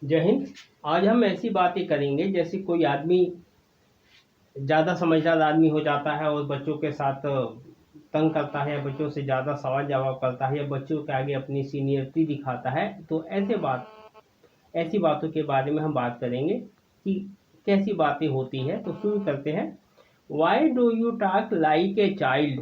जय हिंद। आज हम ऐसी बातें करेंगे जैसे कोई आदमी ज़्यादा समझदार आदमी हो जाता है और बच्चों के साथ तंग करता है, बच्चों से ज़्यादा सवाल जवाब करता है या बच्चों के आगे अपनी सीनियरिटी दिखाता है। तो ऐसी बातों के बारे में हम बात करेंगे कि कैसी बातें होती है। तो शुरू करते हैं। Why do you talk like a child?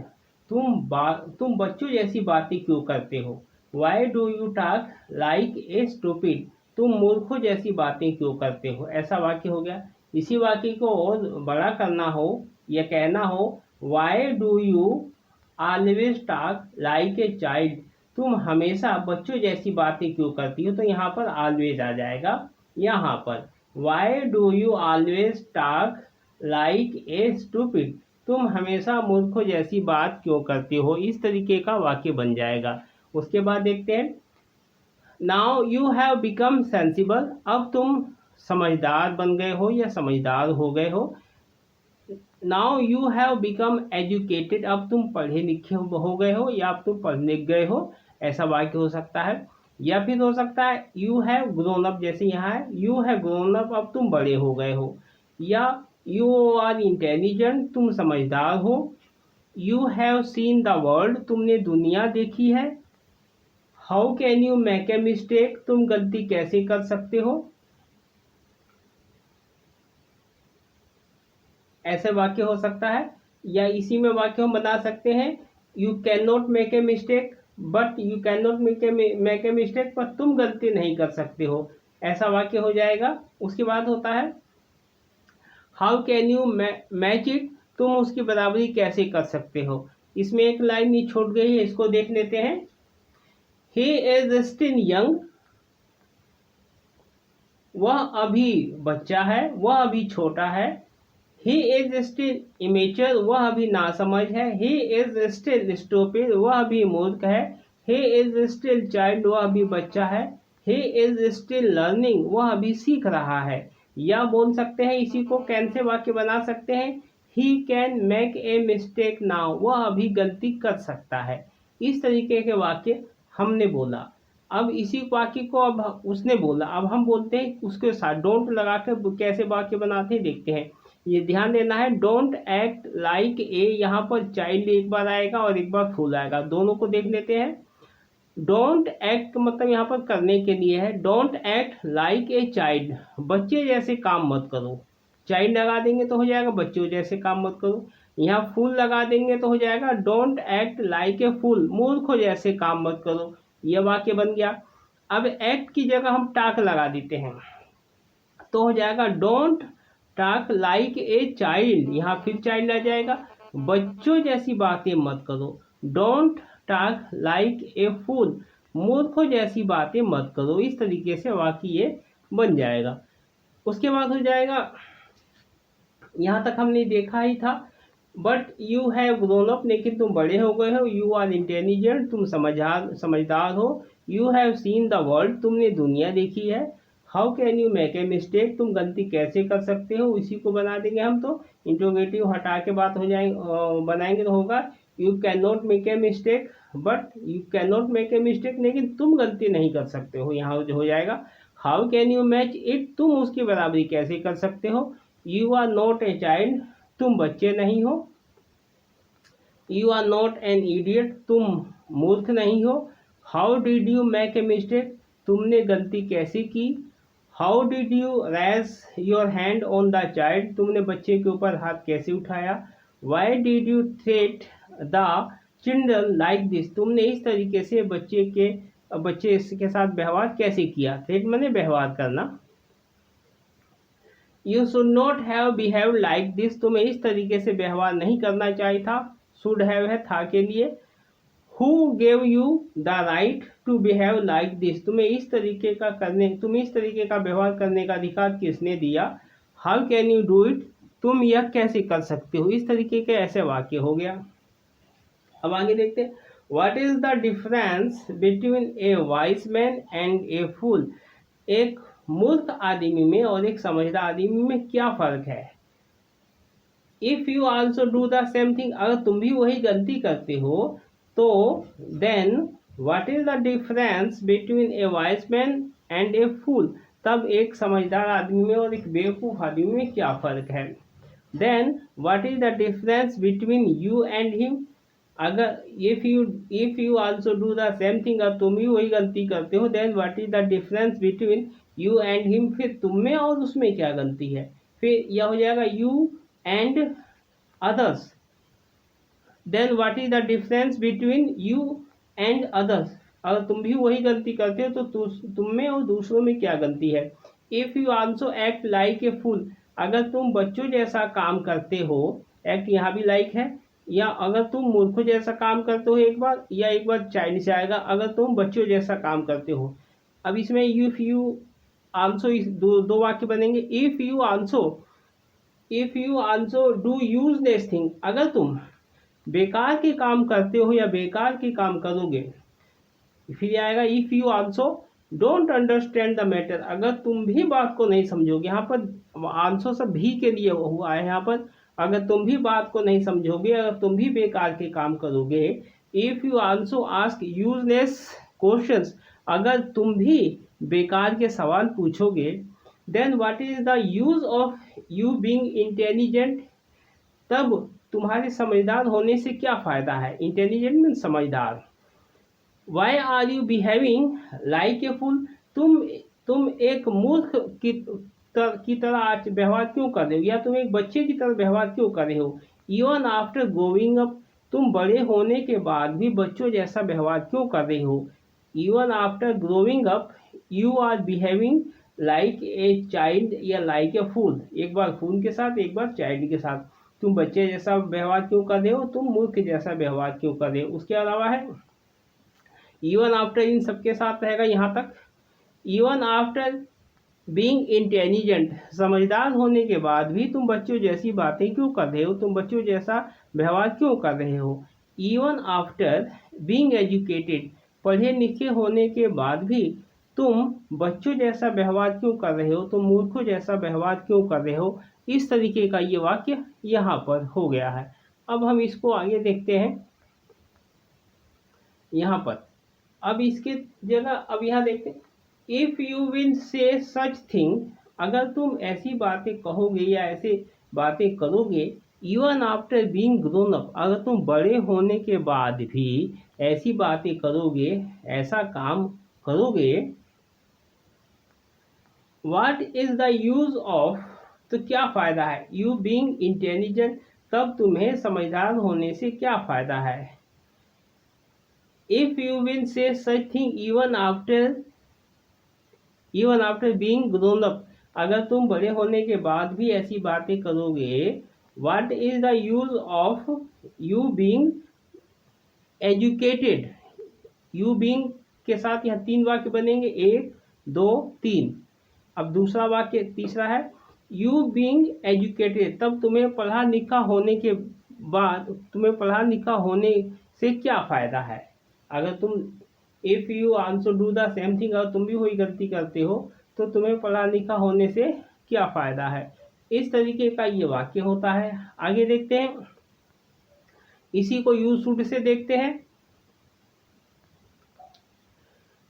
तुम बच्चों जैसी बातें क्यों करते हो? Why do you talk like a stupid? तुम मूर्खों जैसी बातें क्यों करते हो? ऐसा वाक्य हो गया। इसी वाक्य को और बड़ा करना हो या कहना हो, why do you always talk like a child? तुम हमेशा बच्चों जैसी बातें क्यों करती हो? तो यहाँ पर ऑलवेज आ जाएगा। यहाँ पर why do you always talk like a stupid? तुम हमेशा मूर्खों जैसी बात क्यों करते हो? इस तरीके का वाक्य बन जाएगा। उसके बाद देखते हैं। Now you have become sensible? अब तुम समझदार बन गए हो या समझदार हो गए हो। Now you have become educated? अब तुम पढ़े लिखे हो गए हो या अब तुम पढ़ लिख गए हो। ऐसा वाक्य हो सकता है। या फिर हो सकता है यू हैव ग्रोन अप, जैसे यहाँ है यू हैव ग्रोन अप, अब तुम बड़े हो गए हो। या यू आर इंटेलिजेंट, तुम समझदार हो। You have seen the world, तुमने दुनिया देखी है। How can you make a mistake? तुम गलती कैसे कर सकते हो। ऐसे वाक्य हो सकता है। या इसी में वाक्य हम बना सकते हैं, you can not make a mistake but you can not make a mistake, पर तुम गलती नहीं कर सकते हो। ऐसा वाक्य हो जाएगा। उसके बाद होता है how can you match it? तुम उसकी बराबरी कैसे कर सकते हो। इसमें एक लाइन ही छूट गई है, इसको देख लेते हैं। ही इज स्टिल यंग, वह अभी बच्चा है, वह अभी छोटा है। ही इज स्टिल इमेच्योर, वह अभी नासमझ है। ही इज स्टिल स्टूपिड, वह अभी मूर्ख है। ही इज स्टिल चाइल्ड, वह अभी बच्चा है। ही इज स्टिल लर्निंग, वह अभी सीख रहा है। या बोल सकते हैं, इसी को कैन से वाक्य बना सकते हैं, he can make a mistake now, वह अभी गलती कर सकता है। इस तरीके के वाक्य हमने बोला। अब इसी वाक्य को अब उसने बोला, अब हम बोलते हैं उसके साथ डोंट लगा कर कैसे वाक्य बनाते हैं देखते हैं। ये ध्यान देना है, डोंट एक्ट लाइक ए, यहाँ पर चाइल्ड एक बार आएगा और एक बार फूल आएगा, दोनों को देख लेते हैं। डोंट एक्ट मतलब यहाँ पर करने के लिए है। Don't act like a child, बच्चे जैसे काम मत करो। चाइल्ड लगा देंगे तो हो जाएगा बच्चों जैसे काम मत करो। यहाँ फूल लगा देंगे तो हो जाएगा डोंट एक्ट लाइक ए फूल, मूर्खों जैसे काम मत करो। यह वाक्य बन गया। अब एक्ट की जगह हम टाक लगा देते हैं तो हो जाएगा don't talk like a child, यहाँ फिर चाइल्ड आ जाएगा। बच्चों जैसी बातें मत करो। डोंट टॉक लाइक ए फूल, मूर्खों जैसी बातें मत करो। इस तरीके से वाक्य ये बन जाएगा। उसके बाद हो जाएगा, यहाँ तक हमने देखा ही था, but you have grown up, लेकिन तुम बड़े हो गए हो। यू आर इंटेलिजेंट, तुम समझदार हो। You have seen the world, तुमने दुनिया देखी है। How can you make a mistake, तुम गलती कैसे कर सकते हो। इसी को बना देंगे हम, तो इंट्रोगेटिव हटा के बात हो जाएंगे, बनाएंगे तो होगा you can not make a mistake but you can not make a mistake, लेकिन तुम गलती नहीं कर सकते हो। यहाँ हो जाएगा how can you match it, तुम उसकी बराबरी कैसे कर सकते हो। You are not a child, तुम बच्चे नहीं हो। You are not an idiot, तुम मूर्ख नहीं हो। How did you make a mistake, तुमने गलती कैसे की। How did you raise your hand on the child, तुमने बच्चे के ऊपर हाथ कैसे उठाया। Why did you threat the children like this, तुमने इस तरीके से बच्चे के साथ व्यवहार कैसे किया। थ्रेट माने व्यवहार करना। You should not have behave like this, तुम्हें इस तरीके से व्यवहार नहीं करना चाहिए था। शुड हैव है था के लिए। Who gave you the right to behave like this, तुम्हें इस तरीके का व्यवहार करने का अधिकार किसने दिया। How can you do it, तुम यह कैसे कर सकते हो। इस तरीके के ऐसे वाक्य हो गया। अब आगे देखते हैं, what is the difference between a wise man and a fool, एक मूर्ख आदमी में और एक समझदार आदमी में क्या फर्क है। If you also do the same thing, अगर तुम भी वही गलती करते हो तो then what is the difference between a wise man and a fool, तब एक समझदार आदमी में और एक बेवकूफ़ आदमी में क्या फ़र्क है। Then what is the difference between you and him. अगर if you also do the same thing, अब तुम भी वही गलती करते हो, then what is the difference between you and him, फिर तुम में और उसमें क्या गलती है। फिर यह हो जाएगा you and others. Then what is the difference between you and others, अगर तुम भी वही गलती करते हो तो तुम में और दूसरों में क्या गलती है। If you also act like a fool, अगर तुम बच्चों जैसा काम करते हो, एक्ट यहाँ भी लाइक है, या अगर तुम मूर्खों जैसा काम करते हो एक बार, या एक बार चाइल्ड से आएगा, अगर तुम बच्चों जैसा काम करते हो। अब इसमें इफ यू आल्सो दो वाक्य बनेंगे। If you also do useless thing, अगर तुम बेकार के काम करते हो या बेकार के काम करोगे। फिर आएगा if you also don't understand the matter, अगर तुम भी बात को नहीं समझोगे। यहाँ पर आंसर सब भी के लिए हुआ है यहाँ पर, अगर तुम भी बात को नहीं समझोगे, अगर तुम भी बेकार के काम करोगे। If you also ask useless questions, अगर तुम भी बेकार के सवाल पूछोगे। Then what is the use of you being intelligent, तब तुम्हारे समझदार होने से क्या फायदा है। इंटेलिजेंट मीन समझदार। Why are you behaving like a fool, तुम एक मूर्ख की तरह व्यवहार क्यों कर रहे हो, या तुम एक बच्चे की तरह व्यवहार क्यों कर रहे हो। इवन आफ्टर ग्रोइंग अप, तुम बड़े होने के बाद भी बच्चों जैसा व्यवहार क्यों कर रहे हो। Even after growing up you are behaving like a child या लाइक ए फूल, एक बार फूल के साथ एक बार चाइल्ड के साथ। तुम बच्चे जैसा व्यवहार क्यों कर रहे हो, तुम मूर्ख जैसा व्यवहार क्यों कर रहे हो। उसके अलावा है इवन आफ्टर, इन सबके साथ रहेगा यहाँ तक। इवन आफ्टर बीइंग इंटेलिजेंट, समझदार होने के बाद भी तुम बच्चों जैसी बातें क्यों कर रहे हो, तुम बच्चों जैसा व्यवहार क्यों कर रहे हो। इवन आफ्टर बीइंग एजुकेटेड, पढ़े लिखे होने के बाद भी तुम बच्चों जैसा व्यवहार क्यों कर रहे हो, तुम मूर्खों जैसा व्यवहार क्यों कर रहे हो। इस तरीके का ये वाक्य यहाँ पर हो गया है। अब हम इसको आगे देखते हैं यहाँ पर। अब इसके जगह अब यहाँ देखते हैं, if you will say such thing, अगर तुम ऐसी बातें कहोगे या ऐसे बातें करोगे। Even after being grown up, अगर तुम बड़े होने के बाद भी ऐसी बातें करोगे, ऐसा काम करोगे। What is the use of, तो क्या फायदा है। यू बीइंग इंटेलिजेंट, तब तुम्हें समझदार होने से क्या फायदा है। If you will say such thing even after being grown up, अगर तुम बड़े होने के बाद भी ऐसी बातें करोगे। What is the use of you being educated, you being के साथ यहाँ तीन वाक्य बनेंगे, 1 2 3। अब दूसरा वाक्य तीसरा है यू बीइंग एजुकेटेड, तब तुम्हें पढ़ा लिखा होने के बाद, तुम्हें पढ़ा लिखा होने से क्या फायदा है। अगर तुम if you also do the same thing, अगर तुम भी वही गलती करते हो तो तुम्हें पढ़ा लिखा होने से क्या फायदा है। इस तरीके का ये वाक्य होता है। आगे देखते हैं, इसी को यू शुड से देखते हैं।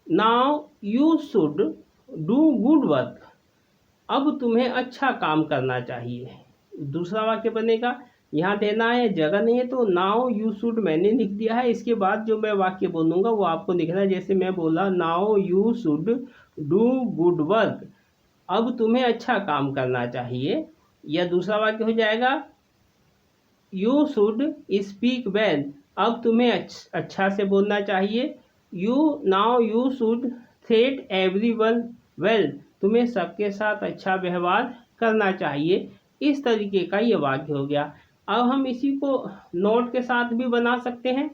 Now you should do good work, अब तुम्हें अच्छा काम करना चाहिए। दूसरा वाक्य बनेगा, यहाँ देना है, जगह नहीं है तो नाउ यू शुड मैंने लिख दिया है, इसके बाद जो मैं वाक्य बोलूँगा वो आपको लिखना है। जैसे मैं बोला now you should do good work, अब तुम्हें अच्छा काम करना चाहिए। या दूसरा वाक्य हो जाएगा यू शुड स्पीक वेल, अब तुम्हें अच्छा से बोलना चाहिए। Now you should treat everyone well, तुम्हें सबके साथ अच्छा व्यवहार करना चाहिए। इस तरीके का ये वाक्य हो गया। अब हम इसी को नोट के साथ भी बना सकते हैं।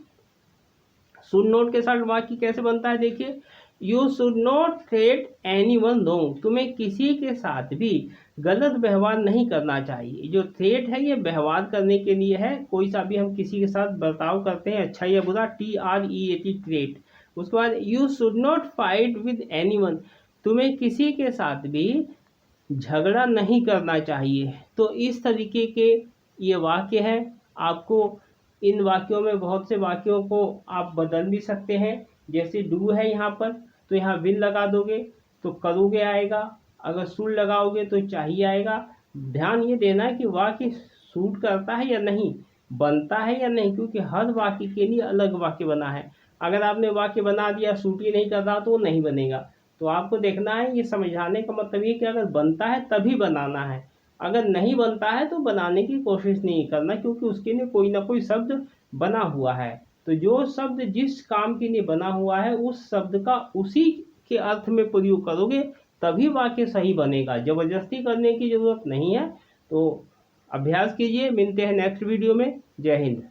शुड नोट के साथ वाक्य कैसे बनता है, देखिए। You should not treat anyone wrong, तुम्हें किसी के साथ भी गलत व्यवहार नहीं करना चाहिए। जो थ्रेट है ये व्यवहार करने के लिए है, कोई सा भी हम किसी के साथ बर्ताव करते हैं अच्छा या बुरा, TREAT ट्रेट। उसके बाद you should not fight with anyone, तुम्हें किसी के साथ भी झगड़ा नहीं करना चाहिए। तो इस तरीके के ये वाक्य हैं। आपको इन वाक्यों में बहुत से वाक्यों को आप बदल भी सकते हैं। जैसे डू है यहाँ पर, तो यहाँ विल लगा दोगे तो करोगे आएगा, अगर शुड लगाओगे तो चाहिए आएगा। ध्यान ये देना है कि वाक्य सूट करता है या नहीं, बनता है या नहीं, क्योंकि हर वाक्य के लिए अलग वाक्य बना है। अगर आपने वाक्य बना दिया सूट ही नहीं कर रहा तो वो नहीं बनेगा। तो आपको देखना है, ये समझाने का मतलब ये कि अगर बनता है तभी बनाना है, अगर नहीं बनता है तो बनाने की कोशिश नहीं करना, क्योंकि उसके लिए कोई ना कोई शब्द बना हुआ है। तो जो शब्द जिस काम के लिए बना हुआ है उस शब्द का उसी के अर्थ में प्रयोग करोगे तभी वाक्य सही बनेगा। जबरदस्ती करने की जरूरत नहीं है। तो अभ्यास कीजिए। मिलते हैं नेक्स्ट वीडियो में। जय हिंद।